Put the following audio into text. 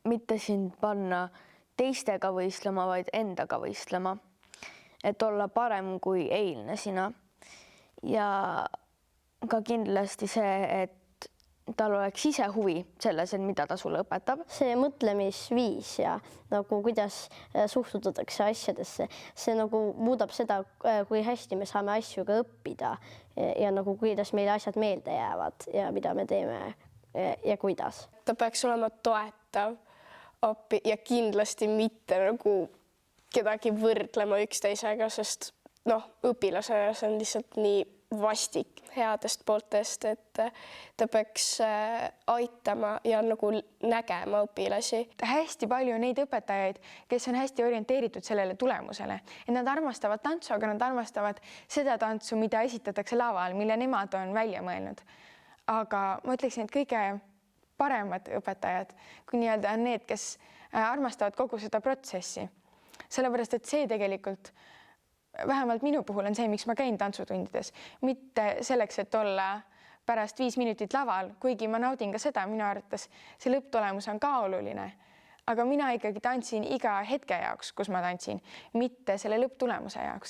mitte sind panna teistega võistlema, vaid endaga võistlema, et olla parem kui eilne sina. Ja ka kindlasti see, et tal oleks ise huvi selles, et mida ta sulle õpetab. See mõtlemisviis ja nagu kuidas suhtutakse asjadesse, see nagu muudab seda, kui hästi me saame asju ka õppida ja nagu kuidas meile asjad meelde jäävad ja mida me teeme ja kuidas. Ta peaks olema toetav appi ja kindlasti mitte nagu kedagi võrdlema üksteisega, sest õpilasena see on lihtsalt nii vastik headest pooltest, et ta peaks aitama ja nagu nägema õpilasi. Hästi palju on neid õpetajaid, kes on hästi orienteeritud sellele tulemusele. Et nad armastavad tantsu, aga nad armastavad seda tantsu, mida esitatakse laval, mille nemad on välja mõelnud. Aga ma ütleksin, et kõige paremad õpetajad, kui nii-öelda on need, kes armastavad kogu seda protsessi. Sellepärast, et see tegelikult vähemalt minu puhul on see, miks ma käin tantsutundides. Mitte selleks, et olla pärast 5 minutit laval, kuigi ma naudin ka seda, minu arvates see lõpptulemus on ka oluline. Aga mina ikkagi tantsin iga hetke jaoks, kus ma tantsin, mitte selle lõpptulemuse jaoks.